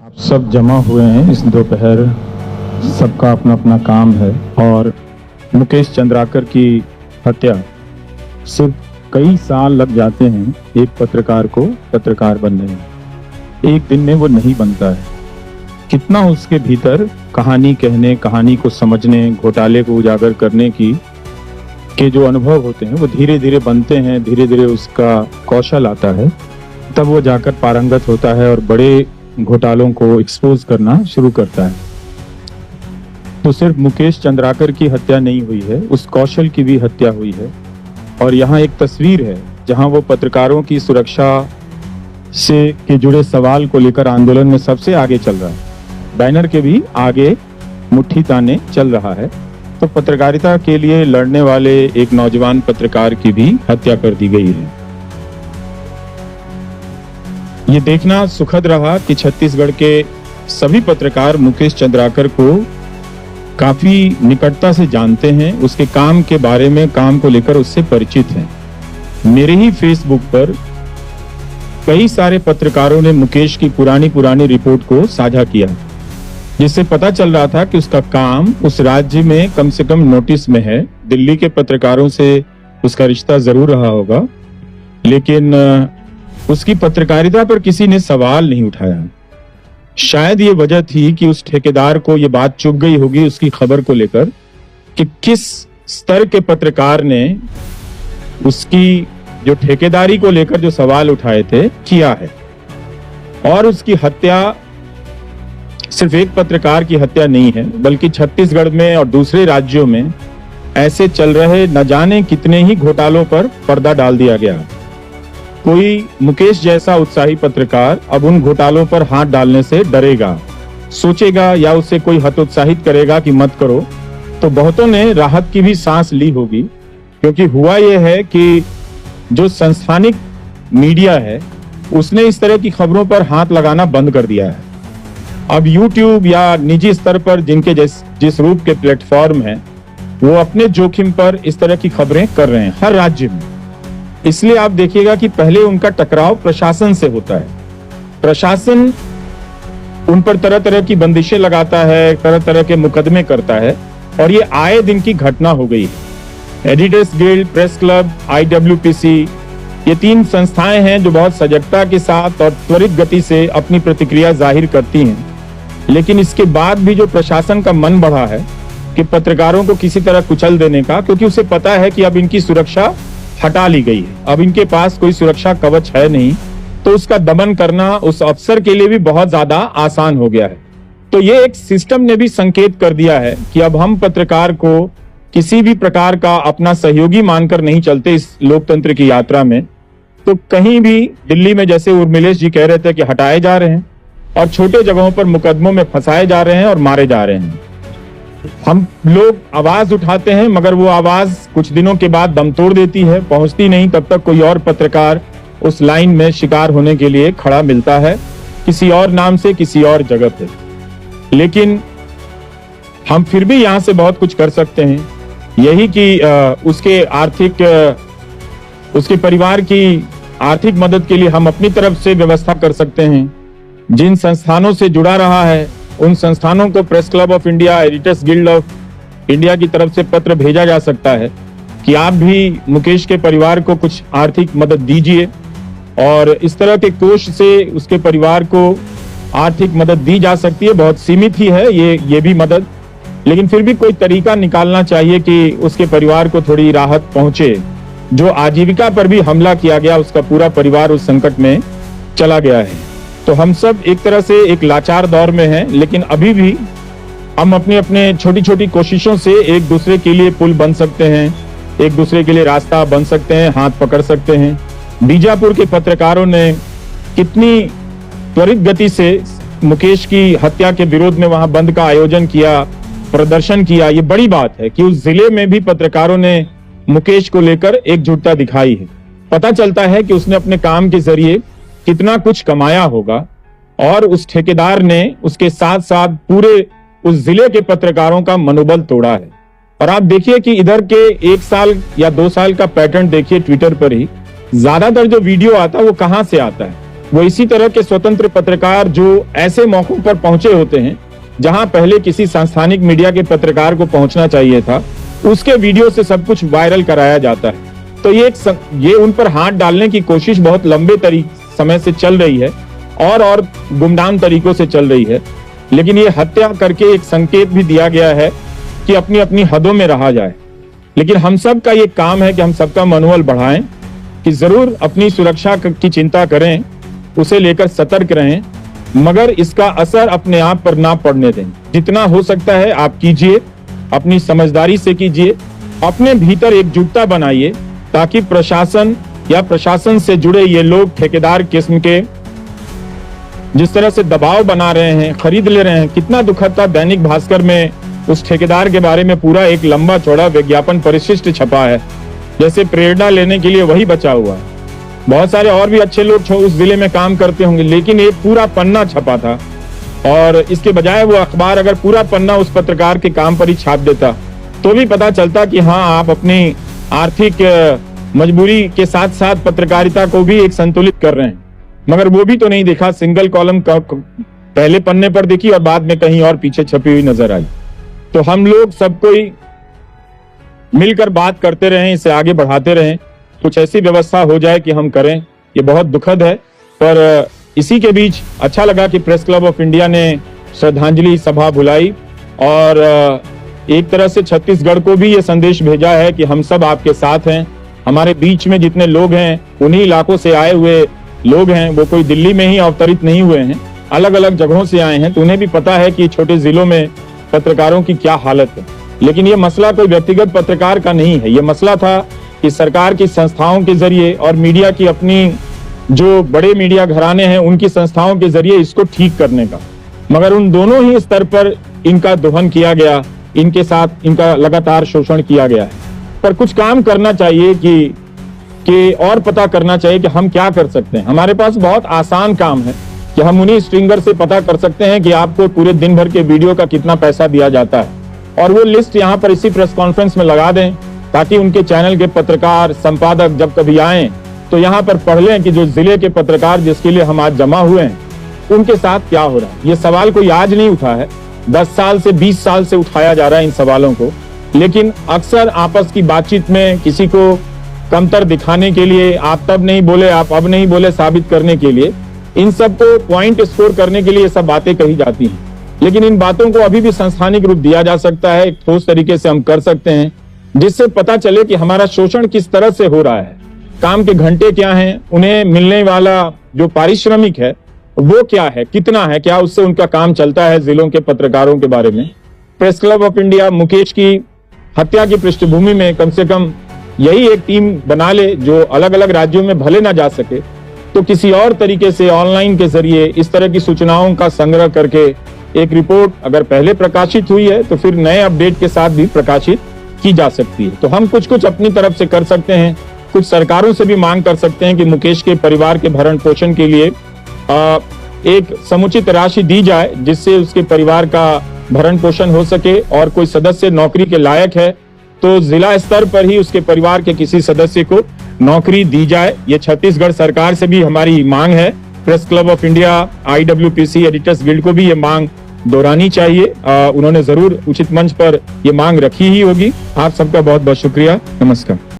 आप सब जमा हुए हैं इस दोपहर, सबका अपना अपना काम है और मुकेश चंद्राकर की हत्या सिर्फ कई साल लग जाते हैं एक पत्रकार को पत्रकार बनने में। एक दिन में वो नहीं बनता है। कितना उसके भीतर कहानी कहने, कहानी को समझने, घोटाले को उजागर करने के जो अनुभव होते हैं वो धीरे धीरे बनते हैं, धीरे धीरे उसका कौशल आता है, तब वो जाकर पारंगत होता है और बड़े घोटालों को एक्सपोज करना शुरू करता है। तो सिर्फ मुकेश चंद्राकर की हत्या नहीं हुई है, उस कौशल की भी हत्या हुई है। और यहाँ एक तस्वीर है जहाँ वो पत्रकारों की सुरक्षा से के जुड़े सवाल को लेकर आंदोलन में सबसे आगे चल रहा है। बैनर के भी आगे मुट्ठी ताने चल रहा है। तो पत्रकारिता के लिए लड़ने वाले एक नौजवान पत्रकार की भी हत्या कर दी गई है। ये देखना सुखद रहा कि छत्तीसगढ़ के सभी पत्रकार मुकेश चंद्राकर को काफी निकटता से जानते हैं, उसके काम के बारे में, काम को लेकर उससे परिचित हैं। मेरे ही फेसबुक पर कई सारे पत्रकारों ने मुकेश की पुरानी रिपोर्ट को साझा किया, जिससे पता चल रहा था कि उसका काम उस राज्य में कम से कम नोटिस में है। दिल्ली के पत्रकारों से उसका रिश्ता जरूर रहा होगा, लेकिन उसकी पत्रकारिता पर किसी ने सवाल नहीं उठाया। शायद ये वजह थी कि उस ठेकेदार को ये बात चुभ गई होगी उसकी खबर को लेकर कि किस स्तर के पत्रकार ने उसकी जो ठेकेदारी को लेकर जो सवाल उठाए थे किया है। और उसकी हत्या सिर्फ एक पत्रकार की हत्या नहीं है, बल्कि छत्तीसगढ़ में और दूसरे राज्यों में ऐसे चल रहे न जाने कितने ही घोटालों पर पर्दा डाल दिया गया। कोई मुकेश जैसा उत्साही पत्रकार अब उन घोटालों पर हाथ डालने से डरेगा, सोचेगा या उससे कोई हतोत्साहित करेगा कि मत करो, तो बहुतों ने राहत की भी सांस ली होगी। क्योंकि हुआ यह है कि जो संस्थानिक मीडिया है उसने इस तरह की खबरों पर हाथ लगाना बंद कर दिया है। अब YouTube या निजी स्तर पर जिनके जिस रूप के प्लेटफॉर्म हैं, वो अपने जोखिम पर इस तरह की खबरें कर रहे हैं हर राज्य में। इसलिए आप देखिएगा कि पहले उनका टकराव प्रशासन से होता है। प्रशासन उन पर तरह तरह की बंदिशें लगाता है, तरह तरह के मुकदमे करता है, और ये आए दिन की घटना हो गई है। Editors guild, press club, IWPC, ये 3 संस्थाएं हैं जो बहुत सजगता के साथ और त्वरित गति से अपनी प्रतिक्रिया जाहिर करती हैं। लेकिन इसके बाद भी जो प्रशासन का मन बढ़ा है कि पत्रकारों को किसी तरह कुचल देने का, क्योंकि उसे पता है कि अब इनकी सुरक्षा हटा ली गई है, अब इनके पास कोई सुरक्षा कवच है नहीं, तो उसका दमन करना उस अफसर के लिए भी बहुत ज्यादा आसान हो गया है। तो ये एक सिस्टम ने भी संकेत कर दिया है कि अब हम पत्रकार को किसी भी प्रकार का अपना सहयोगी मानकर नहीं चलते इस लोकतंत्र की यात्रा में। तो कहीं भी दिल्ली में जैसे उर्मिलेश जी कह रहे थे कि हटाए जा रहे हैं, और छोटे जगहों पर मुकदमों में फंसाए जा रहे हैं और मारे जा रहे हैं। हम लोग आवाज उठाते हैं, मगर वो आवाज कुछ दिनों के बाद दम तोड़ देती है, पहुंचती नहीं। तब तक कोई और पत्रकार उस लाइन में शिकार होने के लिए खड़ा मिलता है, किसी और नाम से, किसी और जगह पे। लेकिन हम फिर भी यहाँ से बहुत कुछ कर सकते हैं। यही कि उसके परिवार की आर्थिक मदद के लिए हम अपनी तरफ से व्यवस्था कर सकते हैं। जिन संस्थानों से जुड़ा रहा है उन संस्थानों को press club of India, editors guild of India की तरफ से पत्र भेजा जा सकता है कि आप भी मुकेश के परिवार को कुछ आर्थिक मदद दीजिए। और इस तरह के कोष से उसके परिवार को आर्थिक मदद दी जा सकती है। बहुत सीमित ही है ये भी मदद, लेकिन फिर भी कोई तरीका निकालना चाहिए कि उसके परिवार को थोड़ी राहत पहुंचे। जो आजीविका पर भी हमला किया गया, उसका पूरा परिवार उस संकट में चला गया है। तो हम सब एक तरह से एक लाचार दौर में हैं, लेकिन अभी भी हम अपने छोटी छोटी कोशिशों से एक दूसरे के लिए पुल बन सकते हैं, एक दूसरे के लिए रास्ता बन सकते हैं, हाथ पकड़ सकते हैं। बीजापुर के पत्रकारों ने कितनी त्वरित गति से मुकेश की हत्या के विरोध में वहां बंद का आयोजन किया, प्रदर्शन किया। ये बड़ी बात है कि उस जिले में भी पत्रकारों ने मुकेश को लेकर एकजुटता दिखाई है। पता चलता है कि उसने अपने काम के जरिए कितना कुछ कमाया होगा, और उस ठेकेदार ने उसके साथ साथ पूरे उस जिले के पत्रकारों का मनोबल तोड़ा है। और आप देखिए कि इधर के 1 साल या 2 साल का पैटर्न देखिए, ट्विटर पर ही ज्यादातर जो वीडियो आता है वो कहां से आता है? वो इसी तरह के स्वतंत्र पत्रकार जो ऐसे मौकों पर पहुंचे होते हैं जहां पहले किसी संस्थानिक मीडिया के पत्रकार को पहुंचना चाहिए था, उसके वीडियो से सब कुछ वायरल कराया जाता है। तो ये उन पर हाथ डालने की कोशिश बहुत लंबे समय से चल रही है और गुमनाम तरीकों से चल रही है। लेकिन ये हत्या करके एक संकेत भी दिया गया है कि अपनी अपनी हदों में रहा जाए। लेकिन हम सब का ये काम है कि हम सबका मनोबल बढ़ाएं, कि जरूर अपनी सुरक्षा की चिंता करें, उसे लेकर सतर्क रहें, मगर इसका असर अपने आप पर ना पड़ने दें। जितना हो सकता है आप कीजिए, अपनी समझदारी से कीजिए, अपने भीतर एकजुटता बनाइए, ताकि प्रशासन या प्रशासन से जुड़े ये लोग ठेकेदार किस्म के जिस तरह से दबाव बना रहे हैं, खरीद ले रहे हैं। कितना दुखद था, दैनिक भास्कर में उस ठेकेदार के बारे में पूरा एक लंबा चौड़ा विज्ञापन परिशिष्ट छपा है, जैसे प्रेरणा लेने के लिए वही बचा हुआ है। बहुत सारे और भी अच्छे लोग उस जिले में काम करते होंगे, लेकिन एक पूरा पन्ना छपा था। और इसके बजाय वो अखबार अगर पूरा पन्ना उस पत्रकार के काम पर ही छाप देता तो भी पता चलता कि हाँ, आप अपनी आर्थिक मजबूरी के साथ साथ पत्रकारिता को भी एक संतुलित कर रहे हैं। मगर वो भी तो नहीं देखा, सिंगल कॉलम का पहले पन्ने पर देखी और बाद में कहीं और पीछे छपी हुई नजर आई। तो हम लोग सब कोई मिलकर बात करते रहें, इसे आगे बढ़ाते रहें, कुछ ऐसी व्यवस्था हो जाए कि हम करें। ये बहुत दुखद है, पर इसी के बीच अच्छा लगा कि प्रेस क्लब ऑफ इंडिया ने श्रद्धांजलि सभा बुलाई और एक तरह से छत्तीसगढ़ को भी ये संदेश भेजा है कि हम सब आपके साथ हैं। हमारे बीच में जितने लोग हैं उन्हीं इलाकों से आए हुए लोग हैं, वो कोई दिल्ली में ही अवतरित नहीं हुए हैं, अलग अलग जगहों से आए हैं। तो उन्हें भी पता है कि छोटे जिलों में पत्रकारों की क्या हालत है। लेकिन ये मसला कोई व्यक्तिगत पत्रकार का नहीं है, ये मसला था कि सरकार की संस्थाओं के जरिए और मीडिया की अपनी जो बड़े मीडिया घराने हैं उनकी संस्थाओं के जरिए इसको ठीक करने का। मगर उन दोनों ही स्तर पर इनका दोहन किया गया, इनके साथ इनका लगातार शोषण किया गया है। पर कुछ काम करना चाहिए कि और पता करना चाहिए कि हम क्या कर सकते हैं। हमारे पास बहुत आसान काम है कि हम उन्हीं स्ट्रिंगर से पता कर सकते हैं कि आपको पूरे दिन भर के वीडियो का कितना पैसा दिया जाता है, और वो लिस्ट यहाँ पर इसी प्रेस कॉन्फ्रेंस में लगा दें, ताकि उनके चैनल के पत्रकार संपादक जब कभी आए तो यहाँ पर पढ़ लें कि जो जिले के पत्रकार जिसके लिए हम आज जमा हुए हैं उनके साथ क्या हो रहा है। ये सवाल कोई आज नहीं उठा है, 10 साल से 20 साल से उठाया जा रहा है इन सवालों को। लेकिन अक्सर आपस की बातचीत में किसी को कमतर दिखाने के लिए, आप तब नहीं बोले, आप अब नहीं बोले साबित करने के लिए, इन सब को पॉइंट स्कोर करने के लिए सब बातें कही जाती हैं। लेकिन इन बातों को अभी भी संस्थानिक रूप दिया जा सकता है, एक ठोस तरीके से हम कर सकते हैं, जिससे पता चले कि हमारा शोषण किस तरह से हो रहा है, काम के घंटे क्या हैं, उन्हें मिलने वाला जो पारिश्रमिक है वो क्या है, कितना है, क्या उससे उनका काम चलता है। जिलों के पत्रकारों के बारे में press club of India Mukesh की हत्या की पृष्ठभूमि में कम से कम यही एक टीम बना ले, जो अलग अलग राज्यों में भले ना जा सके तो किसी और तरीके से ऑनलाइन के जरिए इस तरह की सूचनाओं का संग्रह करके एक रिपोर्ट अगर पहले प्रकाशित हुई है तो फिर नए अपडेट के साथ भी प्रकाशित की जा सकती है। तो हम कुछ अपनी तरफ से कर सकते हैं, कुछ सरकारों से भी मांग कर सकते हैं कि मुकेश के परिवार के भरण पोषण के लिए एक समुचित राशि दी जाए, जिससे उसके परिवार का भरण पोषण हो सके। और कोई सदस्य नौकरी के लायक है तो जिला स्तर पर ही उसके परिवार के किसी सदस्य को नौकरी दी जाए। ये छत्तीसगढ़ सरकार से भी हमारी मांग है। Press club of India, IWPC editors guild को भी ये मांग दोहरानी चाहिए। उन्होंने जरूर उचित मंच पर ये मांग रखी ही होगी। आप सबका बहुत बहुत शुक्रिया। नमस्कार।